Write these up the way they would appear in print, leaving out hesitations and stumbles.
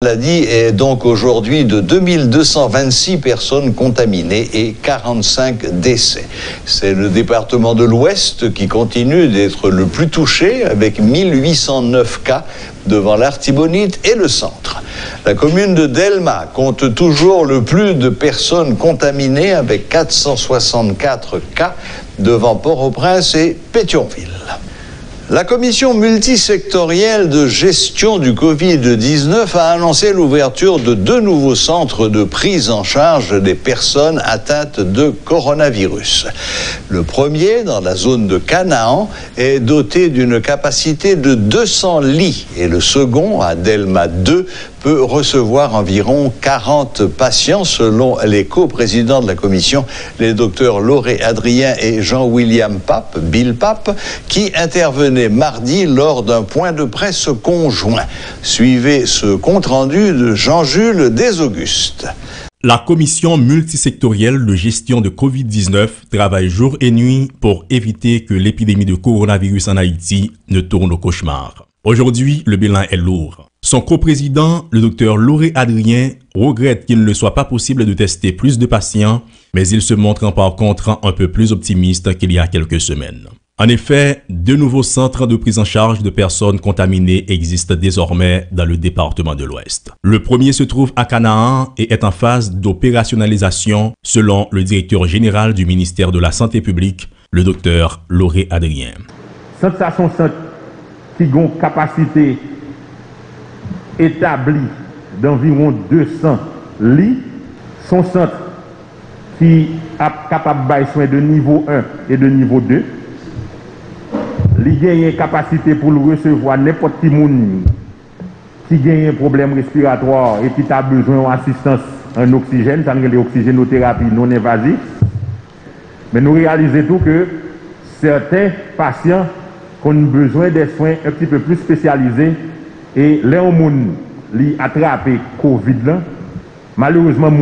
maladie est donc aujourd'hui de 2226 personnes contaminées et 45 décès. C'est le département de l'Ouest qui continue d'être le plus touché avec 1809 cas devant l'Artibonite et le centre. La commune de Delma compte toujours le plus de personnes contaminées avec 464 cas devant Port-au-Prince et Pétionville. La commission multisectorielle de gestion du Covid-19 a annoncé l'ouverture de 2 nouveaux centres de prise en charge des personnes atteintes de coronavirus. Le premier, dans la zone de Canaan, est doté d'une capacité de 200 lits et le second, à Delma 2, peut recevoir environ 40 patients selon les co-présidents de la commission, les docteurs Lauré Adrien et Jean-William Pape, Bill Pape, qui intervenaient mardi lors d'un point de presse conjoint. Suivez ce compte-rendu de Jean-Jules Desaugustes. La commission multisectorielle de gestion de Covid-19 travaille jour et nuit pour éviter que l'épidémie de coronavirus en Haïti ne tourne au cauchemar. Aujourd'hui, le bilan est lourd. Son coprésident, le docteur Lauré Adrien, regrette qu'il ne soit pas possible de tester plus de patients, mais il se montre par contre un peu plus optimiste qu'il y a quelques semaines. En effet, 2 nouveaux centres de prise en charge de personnes contaminées existent désormais dans le département de l'Ouest. Le premier se trouve à Canaan et est en phase d'opérationnalisation selon le directeur général du ministère de la Santé publique, le docteur Lauré Adrien. Centre qui a une capacité établi d'environ 200 lits, son centre qui est capable de soins de niveau 1 et de niveau 2. Il a une capacité pour recevoir n'importe qui qui a un problème respiratoire et qui a besoin d'assistance en oxygène, ça veut dire l'oxygénothérapie non invasive. Mais nous réalisons tout que certains patients ont besoin des soins un petit peu plus spécialisés. Et les gens qui attrapent Covid, malheureusement, les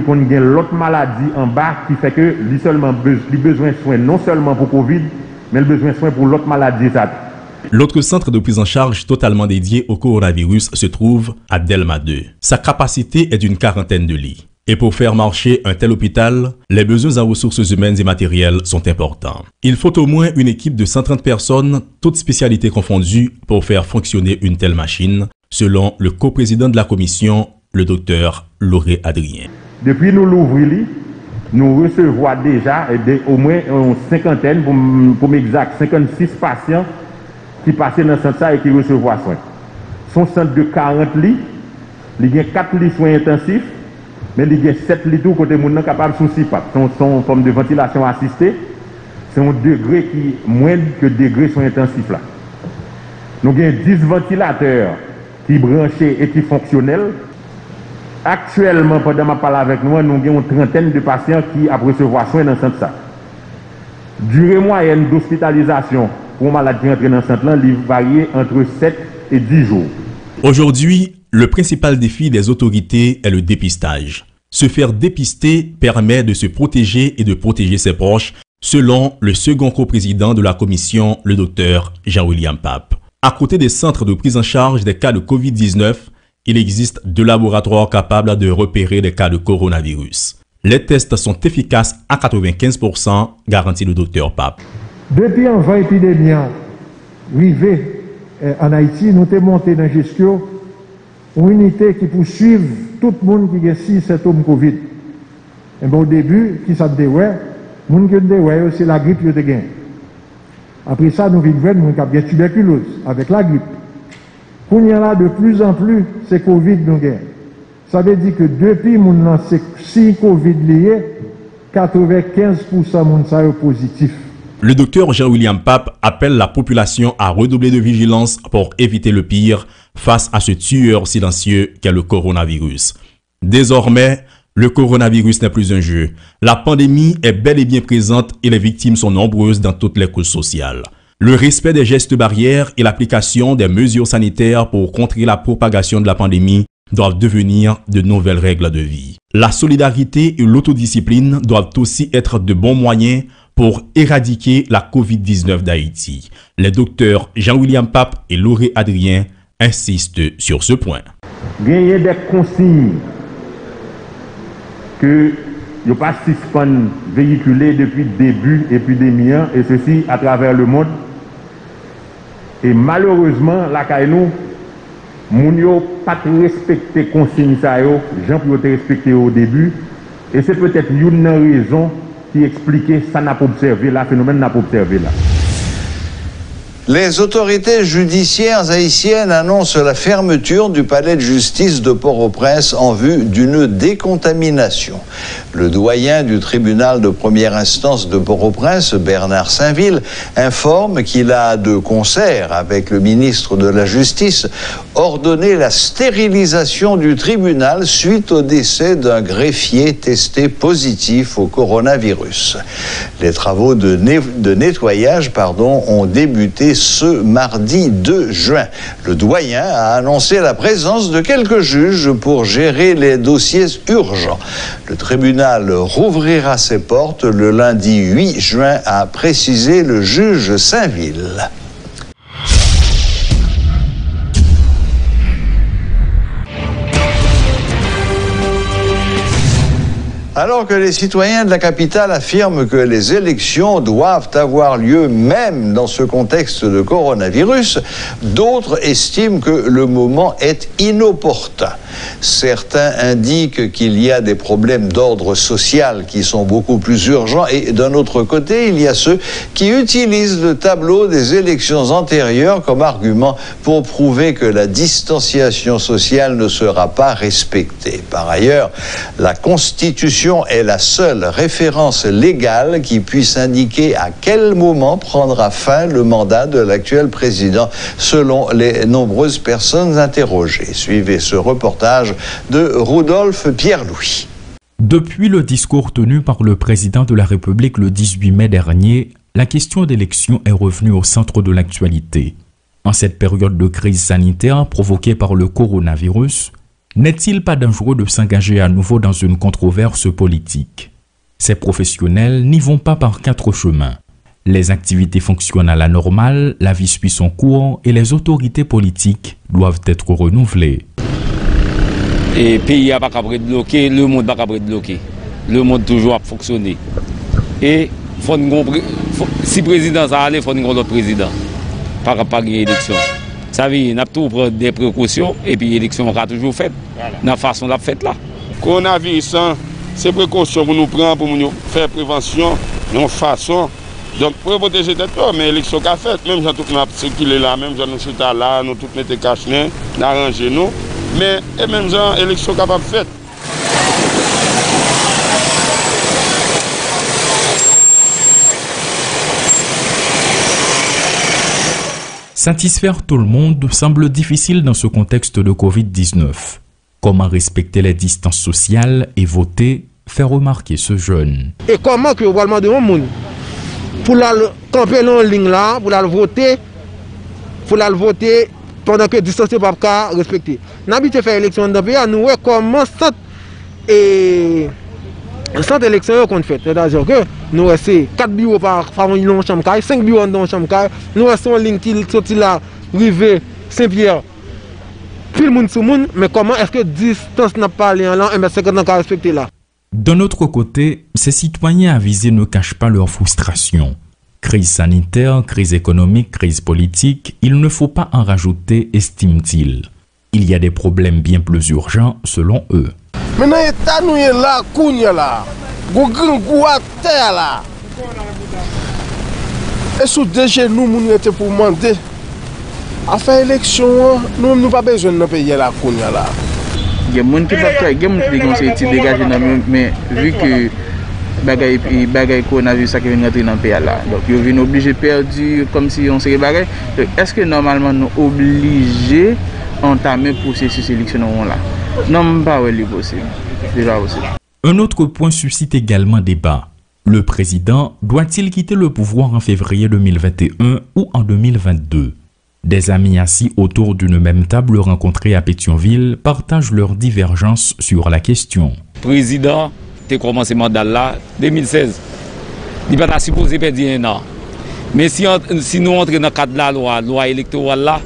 gens qui ont l'autre maladie en bas qui fait que les seulement besoin de soins non seulement pour Covid, mais le besoin de soins pour l'autre maladie. L'autre centre de prise en charge totalement dédié au coronavirus se trouve à Delma 2. Sa capacité est d'une 40aine de lits. Et pour faire marcher un tel hôpital, les besoins en ressources humaines et matérielles sont importants. Il faut au moins une équipe de 130 personnes, toutes spécialités confondues, pour faire fonctionner une telle machine, selon le coprésident de la commission, le docteur Lauré Adrien. Depuis nous l'ouvrir, nous recevons déjà au moins une 50aine, pour m'exact, 56 patients qui passent dans ce centre et qui reçoivent soins. Son centre de 40 lits, il y a 4 lits soins intensifs, mais il y a 7 lits côté moun capable de souci pas. Son forme de ventilation assistée, c'est un degré qui moins que degré soins intensifs là. Nous avons 10 ventilateurs qui branchés et qui fonctionnels. Actuellement, pendant que je parle avec nous, nous avons une 30aine de patients qui ont recevoir soins dans ce centre. Durée moyenne d'hospitalisation pour malade qui entre dans ce centre varie entre 7 et 10 jours. Aujourd'hui, le principal défi des autorités est le dépistage. Se faire dépister permet de se protéger et de protéger ses proches, selon le second coprésident de la commission, le docteur Jean-William Pape. À côté des centres de prise en charge des cas de Covid-19, il existe 2 laboratoires capables de repérer des cas de coronavirus. Les tests sont efficaces à 95%, garantit le docteur Pape. Depuis avant l'épidémie arrivée en Haïti, nous avons monté dans la gestion une unité qui poursuit tout le monde qui a 6 symptômes Covid. Et bon, au début, qui s'est dit, ouais, les gens qui ont dit, c'est la grippe qui a gagné. Après ça, nous vivons avec la tuberculose, avec la grippe. Quand il y en a de plus en plus, c'est Covid nous gagne. Ça veut dire que depuis mon c'est 6 Covid liés, 95% moun sa yo positif. Le docteur Jean-William Pape appelle la population à redoubler de vigilance pour éviter le pire face à ce tueur silencieux qu'est le coronavirus. Désormais, le coronavirus n'est plus un jeu. La pandémie est bel et bien présente et les victimes sont nombreuses dans toutes les couches sociales. Le respect des gestes barrières et l'application des mesures sanitaires pour contrer la propagation de la pandémie doivent devenir de nouvelles règles de vie. La solidarité et l'autodiscipline doivent aussi être de bons moyens pour éradiquer la COVID-19 d'Haïti. Les docteurs Jean-William Pape et Lauré Adrien insistent sur ce point. gagner des consignes que il n'y a pas suspend véhiculé depuis le début de l'épidémie, et ceci à travers le monde. Et malheureusement, la CAINO, moun yo pas respecté consigne ça yo, gens pour respecté au début, et c'est peut-être une raison qui explique ça n'a pas observé là, phénomène n'a pas observé là. Les autorités judiciaires haïtiennes annoncent la fermeture du palais de justice de Port-au-Prince en vue d'une décontamination. Le doyen du tribunal de première instance de Port-au-Prince, Bernard Saint-Ville, informe qu'il a, de concert avec le ministre de la Justice, ordonné la stérilisation du tribunal suite au décès d'un greffier testé positif au coronavirus. Les travaux de nettoyage ont débuté ce mardi 2 juin. Le doyen a annoncé la présence de quelques juges pour gérer les dossiers urgents. Le tribunal rouvrira ses portes le lundi 8 juin, a précisé le juge Saint-Ville. Alors que les citoyens de la capitale affirment que les élections doivent avoir lieu même dans ce contexte de coronavirus, d'autres estiment que le moment est inopportun. Certains indiquent qu'il y a des problèmes d'ordre social qui sont beaucoup plus urgents et d'un autre côté, il y a ceux qui utilisent le tableau des élections antérieures comme argument pour prouver que la distanciation sociale ne sera pas respectée. Par ailleurs, la Constitution est la seule référence légale qui puisse indiquer à quel moment prendra fin le mandat de l'actuel président, selon les nombreuses personnes interrogées. Suivez ce reportage de Rudolph Pierre-Louis. Depuis le discours tenu par le président de la République le 18 mai dernier, la question d'élection est revenue au centre de l'actualité. En cette période de crise sanitaire provoquée par le coronavirus, n'est-il pas dangereux de s'engager à nouveau dans une controverse politique? Ces professionnels n'y vont pas par quatre chemins. Les activités fonctionnent à la normale, la vie suit son cours et les autorités politiques doivent être renouvelées. Et le pays n'a pas qu'à être bloqué, le monde n'a pas qu'à être bloqué. Le monde toujours a fonctionné. Et si le président ça allait, il faut un autre président. Pas une élection. Ça veut dire qu'on a tout prendre des précautions et puis l'élection sera toujours faite. Dans la façon de la fête là. Coronavirus, c'est précautions pour nous prendre, pour nous faire prévention, de façon. Donc pour protéger tête, mais l'élection qu'a faite, même si tout le monde circulé là, même si nous sommes là, nous tous mettons cachés, nous arrangé nous. Mais et même si l'élection qu'a pas faite. Satisfaire tout le monde semble difficile dans ce contexte de Covid-19. Comment respecter les distances sociales et voter, fait remarquer ce jeune. Et comment que vous demandez au monde pour la camper en ligne là, pour la voter pendant que la distance n'est pas respectée. Nous avons fait l'élection dans le pays, nous voyons comment cette élection qu'on fait. C'est-à-dire que nous avons 4 bureaux par une chambre, 5 bureaux dans une chambre, nous avons une ligne qui sortit là, rivé Saint-Pierre. Tout le monde sur le monde, mais comment est-ce que la distance n'a pas allé là et c'est qu'on a respecté là? D'un autre côté, ces citoyens avisés ne cachent pas leur frustration. Crise sanitaire, crise économique, crise politique, il ne faut pas en rajouter, estiment-ils. Il y a des problèmes bien plus urgents selon eux. Maintenant, l'État nous est là, Kounia là, Gougrou à terre là. Et sous déjà nous, nous étions pour demander à faire élection, nous n'avons pas besoin de payer la Kounia là. Il y a des gens qui ont dégagé, mais vu que les coronavirus qui viennent rentrer dans le pays là, donc ils viennent obligés de perdre comme si on s'est bagay. Est-ce que normalement nous obligés entamer le processus électionnel là? Non, pas possible. Déjà possible. Un autre point suscite également débat. Le président doit-il quitter le pouvoir en février 2021 ou en 2022? Des amis assis autour d'une même table rencontrés à Pétionville partagent leurs divergences sur la question. Le président a commencé le mandat là 2016. Il n'est pas supposé perdre un an. Mais si nous entrons dans le cadre de la loi électorale là,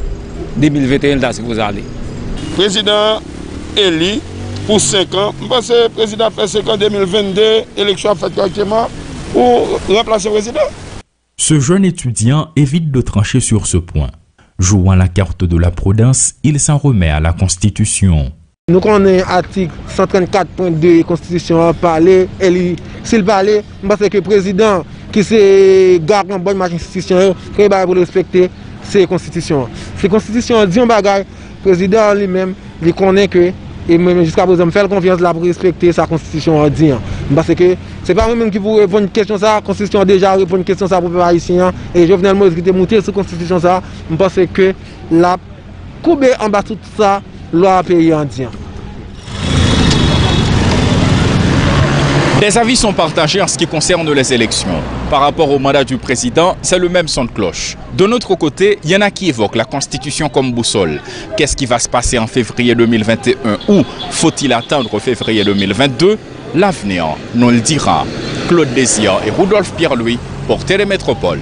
2021, il est supposé aller. président élu pour 5 ans. Je pense que le président fait 5 ans en 2022, élection a fait correctement pour remplacer le président. Ce jeune étudiant évite de trancher sur ce point. Jouant la carte de la prudence, il s'en remet à la Constitution. Nous connaissons l'article 134.2 de la Constitution parler, s'il parlait, parce que le président qui se garde en bonne constitution, qu'il va respecter ces constitutions. Ces constitutions disent un bagage, le président lui-même, il connaît que, et même jusqu'à présent, faire confiance là pour respecter sa constitution dit. Parce que c'est pas moi-même qui vous répond une question ça, la constitution a déjà répondu une question ça pour les haïtiens, et Jovenel Moïse qui était monté sur la constitution ça, je pense que la coupe en bas tout ça, loi pays indien. Des avis sont partagés en ce qui concerne les élections. Par rapport au mandat du président, c'est le même son de cloche. De notre côté, il y en a qui évoquent la Constitution comme boussole. Qu'est-ce qui va se passer en février 2021 ou faut-il attendre février 2022? L'avenir nous le dira. Claude Désir et Rudolph Pierre-Louis pour Télémétropole.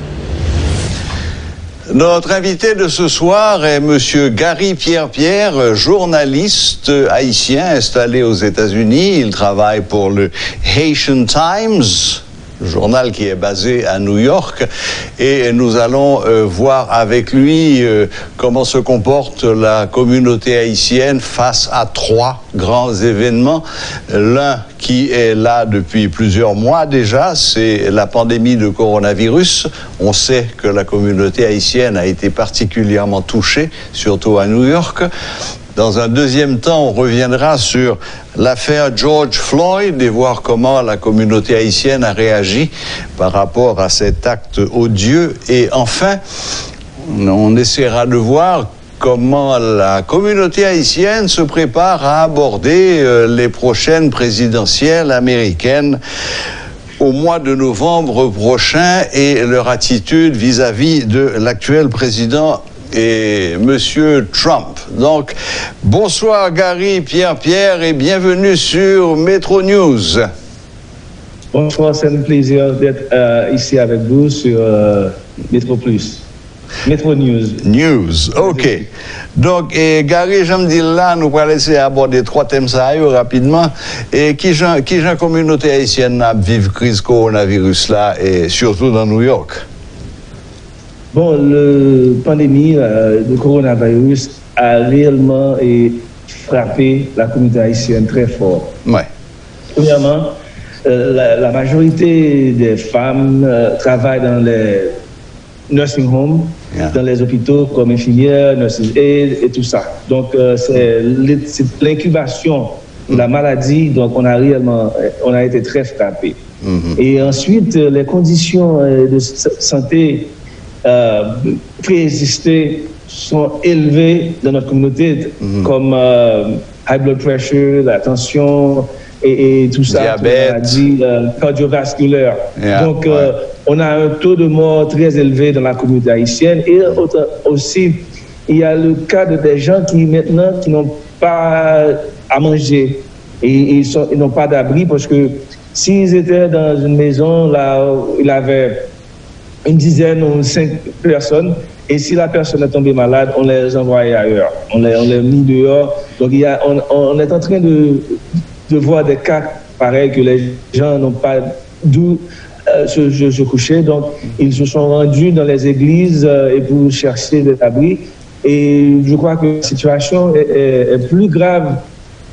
Notre invité de ce soir est monsieur Gary Pierre-Pierre, journaliste haïtien installé aux États-Unis. Il travaille pour le Haitian Times, journal qui est basé à New York, et nous allons voir avec lui comment se comporte la communauté haïtienne face à 3 grands événements. L'un qui est là depuis plusieurs mois déjà, c'est la pandémie de coronavirus. On sait que la communauté haïtienne a été particulièrement touchée, surtout à New York. Dans un deuxième temps, on reviendra sur l'affaire George Floyd et voir comment la communauté haïtienne a réagi par rapport à cet acte odieux. Et enfin, on essaiera de voir comment la communauté haïtienne se prépare à aborder les prochaines présidentielles américaines au mois de novembre prochain et leur attitude vis-à-vis de l'actuel président et Monsieur Trump. Donc, bonsoir Gary Pierre-Pierre et bienvenue sur Metro News. Bonsoir, c'est un plaisir d'être ici avec vous sur Metro Plus. Metro News. News, ok. Donc, Gary, je me dis là, nous allons essayer d'aborder 3 thèmes rapidement. Et qui la communauté haïtienne a vécu la crise coronavirus là, et surtout dans New York? Bon, la pandémie de coronavirus a réellement frappé la communauté haïtienne très fort. Ouais. Premièrement, la majorité des femmes travaillent dans les nursing homes, dans les hôpitaux comme infirmières, nurses aid et tout ça. Donc, c'est l'incubation de la maladie, donc on a été très frappé. Et ensuite, les conditions de santé préexister sont élevées dans notre communauté, comme high blood pressure, la tension et tout ça, diabète, cardiovasculaire. Donc, on a un taux de mort très élevé dans la communauté haïtienne. Et aussi, il y a le cas de des gens qui maintenant qui n'ont pas à manger et ils n'ont pas d'abri parce que s'ils étaient dans une maison là où il avait une dizaine ou 5 personnes, et si la personne est tombée malade, on les envoyait ailleurs, on les mis dehors. Donc on est en train de voir des cas pareils que les gens n'ont pas d'où se coucher, donc ils se sont rendus dans les églises et pour chercher des abris. Et je crois que la situation est plus grave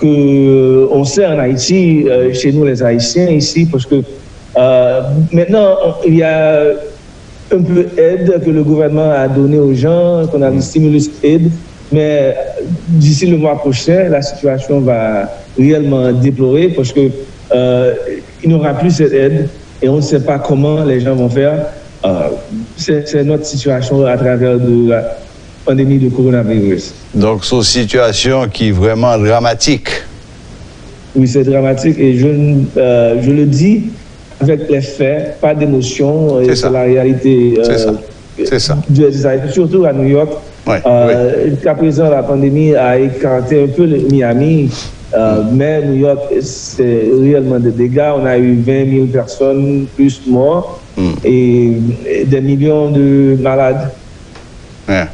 qu'on sait en Haïti, chez nous les Haïtiens ici, parce que maintenant il y a un peu d'aide que le gouvernement a donné aux gens, qu'on a le stimulus aid, mais d'ici le mois prochain, la situation va réellement déplorer parce que il n'y aura plus cette aide et on ne sait pas comment les gens vont faire. C'est notre situation à travers de la pandémie de coronavirus. Donc, c'est une situation qui est vraiment dramatique. Oui, c'est dramatique et je le dis avec les faits, pas d'émotion, c'est la réalité. C'est ça. Surtout à New York. Ouais, Jusqu'à présent, la pandémie a écarté un peu Miami, mais New York, c'est réellement des dégâts. On a eu 20 000 personnes plus morts et des millions de malades. Ouais.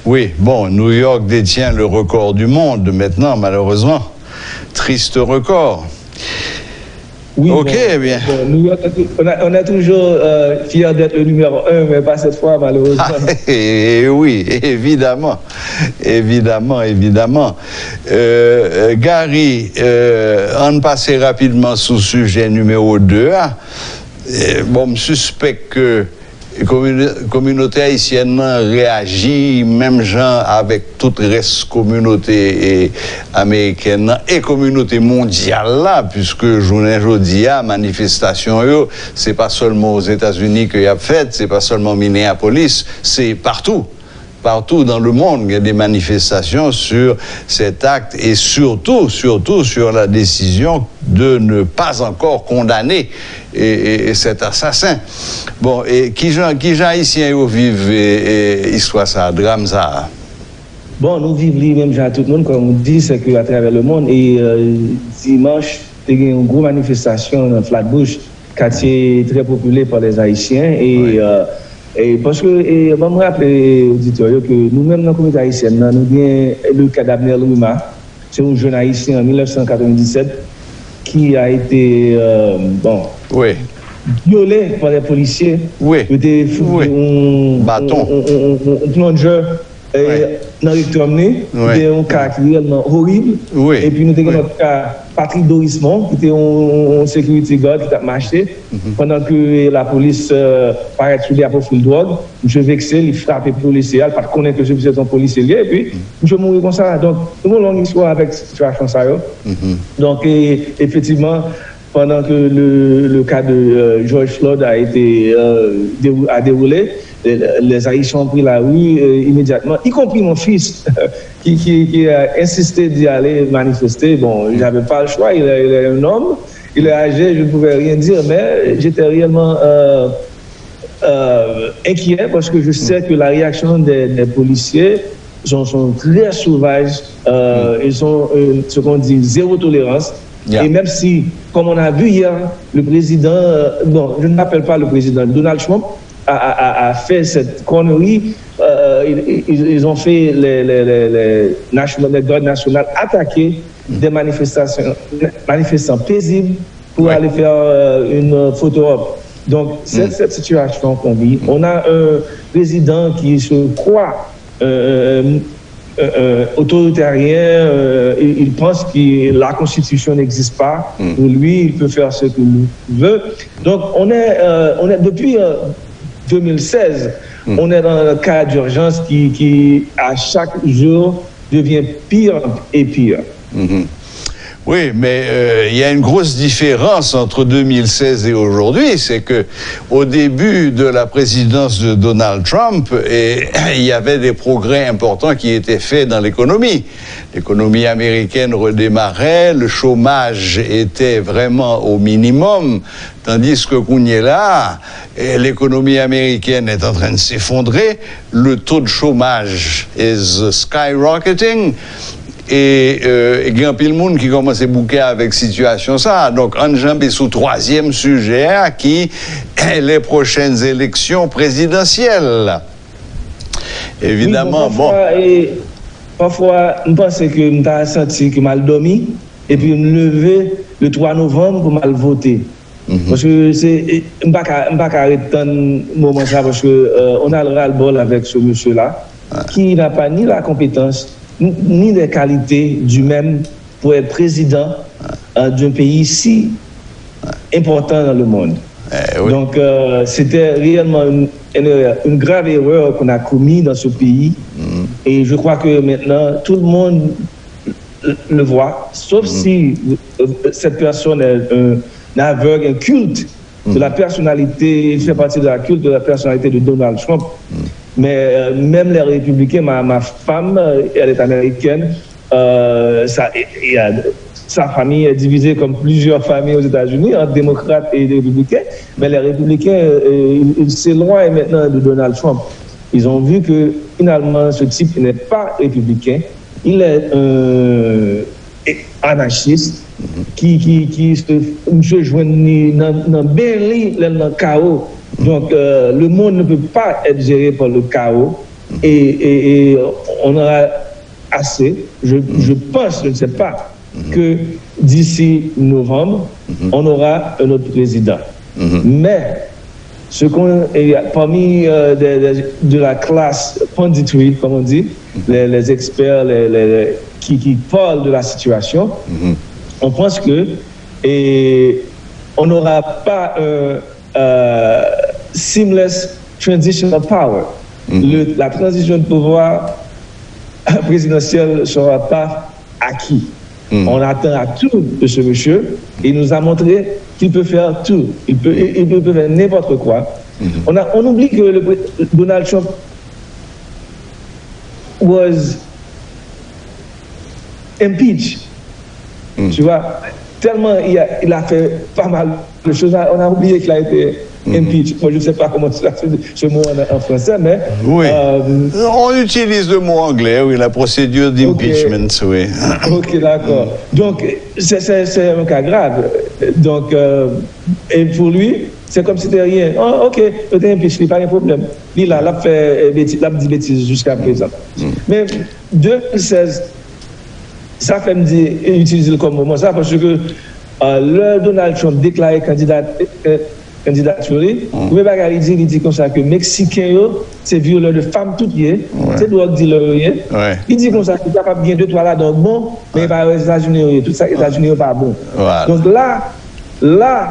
Oui, bon, New York détient le record du monde maintenant, malheureusement. Triste record. Oui, ok, bon, bien. Bon, New York, on est toujours fiers d'être le numéro 1, mais pas cette fois, malheureusement. Oui, évidemment. Gary, on passe rapidement sous sujet numéro 2. Bon, je suspecte que la communauté haïtienne réagit, même gens avec toute la reste communauté américaine et communauté mondiale là, puisque journée aujourd'hui, manifestation, c'est pas seulement aux États-Unis qu'il y a fait, c'est pas seulement Minneapolis, c'est partout. Partout dans le monde, il y a des manifestations sur cet acte et surtout sur la décision de ne pas encore condamner cet assassin. Bon, et qui haïtien vivent histoire ça, drame ça? Bon, nous vivons même à tout le monde, comme on dit, c'est qu'à travers le monde. Et dimanche, il y a eu une grosse manifestation dans Flatbush, quartier très populaire par les Haïtiens. Et parce que, je me rappelle, auditeurs, que nous-mêmes dans la communauté haïtienne, nous avons le cas d'Abner Louima, c'est un jeune haïtien en 1997 qui a été violé par les policiers. Oui. Il était un bâton. Un plongeur dans le rectum, c'était un cas qui est réellement horrible. Et puis nous avons notre cas Patrick Dorismont, qui était un security guard qui a marché pendant que la police paraît sur les profils de drogue. Je vexé, il frappe les policiers, pas connaître que je suis un policier et puis je mourrai comme ça. Donc, nous avons une longue histoire avec cette situation. Donc, effectivement, pendant que le cas de George Floyd a déroulé, les Haïtiens ont pris la rue immédiatement, y compris mon fils qui a insisté d'y aller manifester. Bon, j'avais pas le choix, il est un homme, il est âgé, je ne pouvais rien dire, mais j'étais réellement inquiet parce que je sais que la réaction des policiers sont très sauvages, ils sont ce qu'on dit zéro tolérance. Et même si, comme on a vu hier, le président, je ne m'appelle pas le président, Donald Trump a fait cette connerie, ils ont fait les gardes nationales attaquer des manifestants paisibles pour aller faire une photo op. Donc, cette situation qu'on vit, on a un président qui se croit autoritaire, il pense que la Constitution n'existe pas. Pour lui, il peut faire ce qu'il veut. Donc, on est depuis 2016, on est dans un cas d'urgence qui, à chaque jour, devient pire et pire. Oui, mais il y a une grosse différence entre 2016 et aujourd'hui, c'est que au début de la présidence de Donald Trump, il y avait des progrès importants qui étaient faits dans l'économie. L'économie américaine redémarrait, le chômage était vraiment au minimum, tandis que là, l'économie américaine est en train de s'effondrer, le taux de chômage is skyrocketing. Et il y a un peu de monde qui commence à bouquer avec situation ça. Donc, on jambe sous troisième sujet qui est les prochaines élections présidentielles. Évidemment, parfois, je pense que je me senti que mal dormi et puis me lever le 3 novembre pour mal voter. Parce que je ne peux pas arrêter un moment ça parce qu'on a le ras-le-bol avec ce monsieur-là qui n'a pas ni la compétence ni les qualités du même pour être président d'un pays si important dans le monde. Donc, c'était réellement une grave erreur qu'on a commise dans ce pays. Et je crois que maintenant, tout le monde le voit, sauf si cette personne est un aveugle, un culte de la personnalité, il fait partie de la culte de la personnalité de Donald Trump. Mais même les républicains, ma femme, elle est américaine, sa famille est divisée comme plusieurs familles aux États-Unis, entre démocrates et républicains, mais les républicains, ils s'éloignent maintenant de Donald Trump. Ils ont vu que finalement, ce type n'est pas républicain, il est anarchiste, qui se joint dans Berlin, dans le chaos. Donc, le monde ne peut pas être géré par le chaos. Et on aura assez, je pense, je ne sais pas, que d'ici novembre, on aura un autre président. Mais ce qu'on parmi de la classe punditry, comme on dit, les experts qui parlent de la situation, on pense que on n'aura pas un seamless transition of power. La transition de pouvoir présidentiel ne sera pas acquis. On attend à tout de ce monsieur. Il nous a montré qu'il peut faire tout. Il peut faire n'importe quoi. On oublie que Donald Trump was impeached. Tu vois, tellement il a fait pas mal de choses. On a oublié qu'il a été impeached. Moi, je ne sais pas comment ce mot en français, mais... Oui. On utilise le mot anglais, oui, la procédure d'impeachment, oui. Ok, d'accord. Donc, c'est un cas grave. Donc, et pour lui, c'est comme si c'était rien. Oh, ok, il est impeached, il n'y a pas de problème. Il a fait des bêtises jusqu'à présent. Mais 2016, ça fait me dire, utiliser comme moment ça, parce que le Donald Trump déclaré candidature, il dit comme ça que Mexicain, c'est violeur de femmes toutes liées, c'est drogue dealer. Il dit comme ça qu'il est capable de bien 2-3 là, donc bon, mais pas aux États-Unis, tout ça, les États-Unis pas bon. Donc là,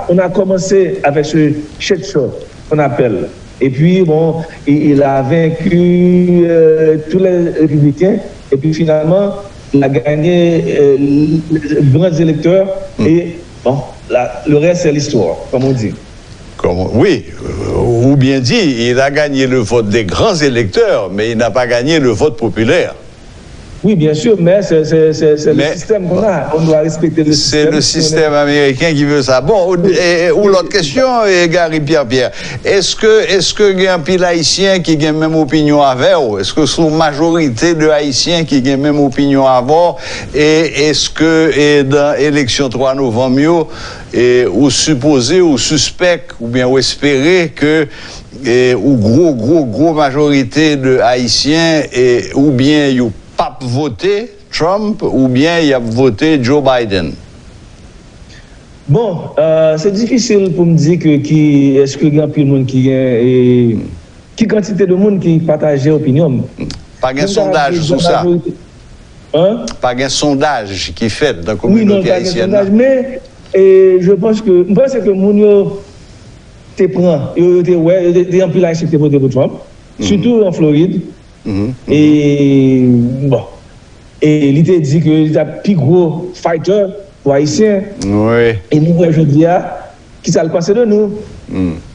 on a commencé avec ce shit show qu'on appelle. Et puis, bon, il a vaincu tous les républicains, et puis finalement, il a gagné les grands électeurs, et bon, le reste, c'est l'histoire, comme on dit. Oui, ou bien dit, il a gagné le vote des grands électeurs, mais il n'a pas gagné le vote populaire. Oui, bien sûr, mais c'est le système qu'on a. On doit respecter le système. C'est le système américain qui veut ça. Bon, ou l'autre question, Gary Pierre, est-ce que il y a un pile haïtien qui a même opinion avec vous? Est-ce que c'est une majorité de haïtiens qui a même opinion avec vous? Et est-ce que dans l'élection 3 novembre, ou supposé, ou suspect, ou bien ou espéré que ou gros majorité de haïtiens ou bien you pas voté Trump ou bien il a voté Joe Biden? Bon, c'est difficile pour me dire que est-ce qu'il y a plus de monde qui quantité de monde qui partage l'opinion. Pas un sondage sur ça. Hein? Pas un sondage qui fait dans la communauté haïtienne. Sondage, mais je pense que Mounio te prend, il y a un peu d'haïtiens qui voté pour Trump, surtout en Floride. Et bon, et il t'a dit qu'il est un plus gros fighter pour Haïtiens. Oui. Et nous, je dis, qui ça le passe de nous.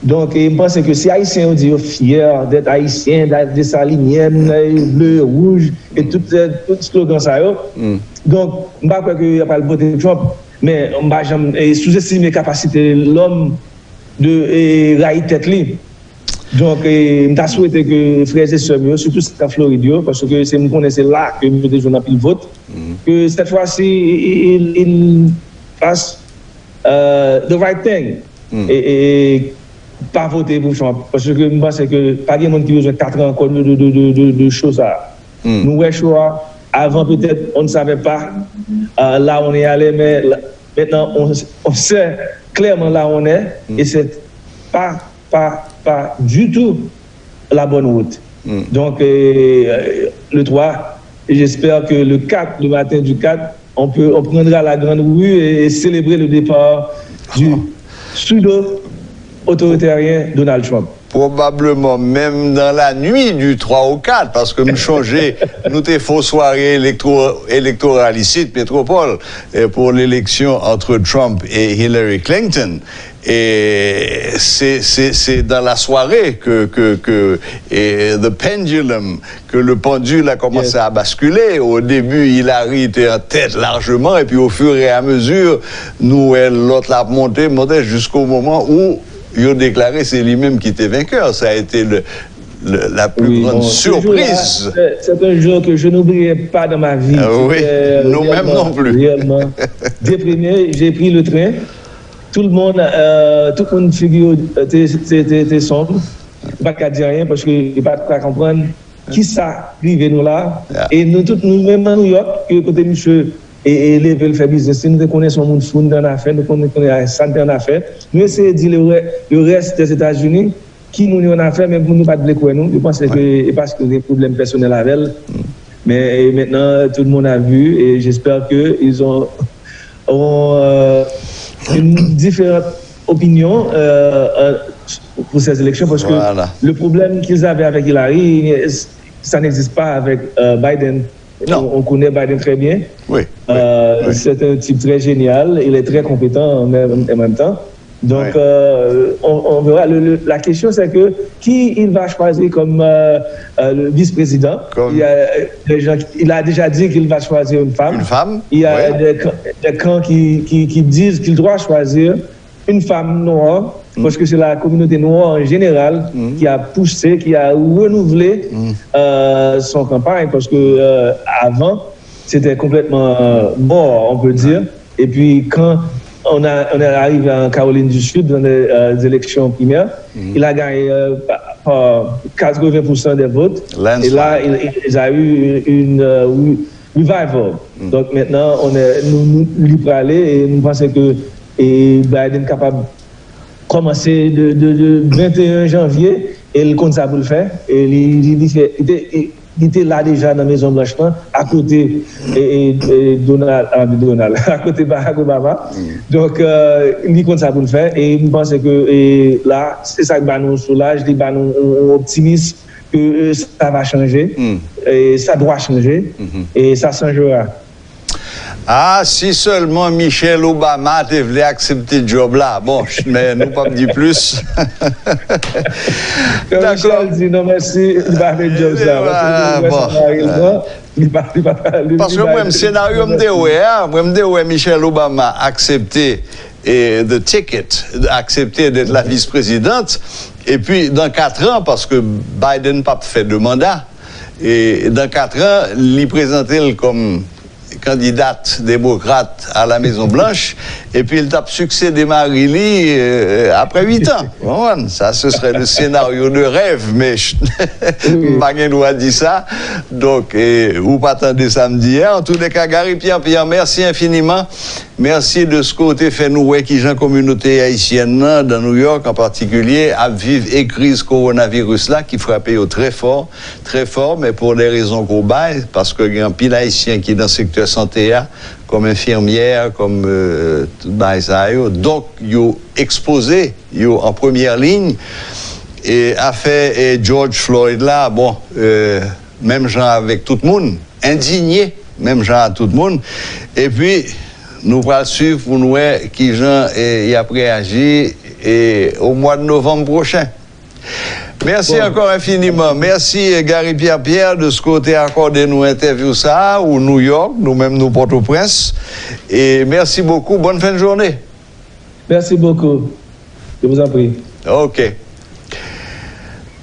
Donc, il pense que si Haïtiens, on dit fiers d'être Haïtiens, d'être dessaliniennes, bleu, rouge, et tout slogan ça. Donc, je ne sais pas qu'il n'y a pas le vote de Trump, mais je ne sous-estime les capacités de l'homme de railler tête libre. Donc, je souhaite que frères et sœurs, surtout en Floride, parce que c'est là que nous avons déjà le vote, que cette fois-ci, il fasse the right thing et pas voter pour Trump. Parce que je pense que pas de monde qui a besoin de 4 ans encore de choses. Nous avons choix. Avant, peut-être, on ne savait pas là où on est allé, mais maintenant, on sait clairement là où on est, et c'est pas du tout la bonne route. Donc, le 3, j'espère que le 4, le matin du 4, on prendra la grande rue et célébrer le départ du pseudo-autoritaire Donald Trump. Probablement même dans la nuit du 3 au 4, parce que nous changer, nous t'es faux soirée électorale ici de Métropole pour l'élection entre Trump et Hillary Clinton. Et c'est dans la soirée que the pendulum, que le pendule a commencé à basculer. Au début, Hillary était en tête largement, et puis au fur et à mesure, l'autre l'a monté jusqu'au moment où il a déclaré c'est lui-même qui était vainqueur. Ça a été la plus grande surprise. C'est un jour que je n'oublierai pas dans ma vie. Oui, nous-mêmes non plus. Réellement déprimé, j'ai pris le train. Tout le monde figure était sombre. Pas qu'à dire rien parce qu'il n'y a pas de quoi comprendre. qui ça arrive nous là. Et nous tous, nous-mêmes à New York, côté monsieur, et lever le fait business, nous connaissons mon monde en affaires, nous connaissons la santé en affaires. Nous essayons de dire le reste des États-Unis, qui nous en affaires, même pour nous pas de l'écouter nous. Je pense que parce que des problèmes personnels avec elle. Mais maintenant, tout le monde a vu et j'espère qu'ils auront une différente opinion pour ces élections parce que le problème qu'ils avaient avec Hillary, ça n'existe pas avec Biden. On connaît Biden très bien. Oui. C'est un type très génial, il est très compétent en même temps. Donc, on verra. La question, c'est que qui il va choisir comme le vice-président? Il a déjà dit qu'il va choisir une femme. Une femme? Il y a des camps qui disent qu'il doit choisir une femme noire, parce que c'est la communauté noire en général qui a poussé, qui a renouvelé son campagne, parce que avant, c'était complètement mort, on peut dire. Et puis, quand on est arrivé en Caroline du Sud dans les élections primaires. Il a gagné par 80% des votes. Et là, il a eu une revival. Donc maintenant, nous libres aller et nous pensons que Biden est capable de commencer de 21 janvier et il compte ça pour le faire. Et il était là déjà dans la Maison Blanche à côté Donald, à côté Barack Obama. Donc, il compte ça pour le faire. Et je pense que là, c'est ça qui nous soulage, qui nous optimiste que ça va changer. Et ça doit changer. Et ça changera. Ah, si seulement Michelle Obama devait accepter le job là. Bon, mais nous pas me dire plus. D'accord. Dit non merci, il va faire le job ça. Parce que moi, le scénario me dit Michelle Obama accepter the ticket, accepter d'être la vice-présidente, et puis dans 4 ans, parce que Biden n'a pas fait de mandat, et dans 4 ans, il présentait comme candidate démocrate à la Maison-Blanche, et puis il tape succédé Marie-Lee après 8 ans. Bon, ça, ce serait le scénario de rêve, mais Baguen nous a dit ça. Donc, vous pas attendez samedi. En tous les cas, Gary Pierre, merci infiniment. Merci de ce côté fait nous qui gens communauté haïtienne dans New York en particulier à vivre et crise coronavirus là qui frappait très fort, mais pour des raisons qu'on baille, parce qu'il y a un pile haïtien qui est dans le secteur santé comme infirmière, comme donc ils exposé, ils en première ligne et a fait George Floyd là, bon, même gens avec tout le monde, indigné, même gens à tout le monde, et puis nous allons suivre pour nous qui gens y a réagi au mois de novembre prochain. Merci encore infiniment. Merci Gary Pierre de ce côté accordé nous interview ça ou New York, nous-mêmes nous Port-au-Prince. Et merci beaucoup. Bonne fin de journée. Merci beaucoup. Je vous en prie. OK.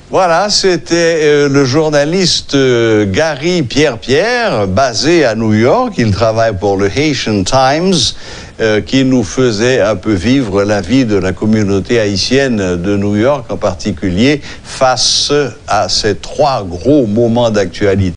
Voilà, c'était le journaliste Gary Pierre, basé à New York. Il travaille pour le Haitian Times, qui nous faisait un peu vivre la vie de la communauté haïtienne de New York, en particulier face à ces 3 gros moments d'actualité.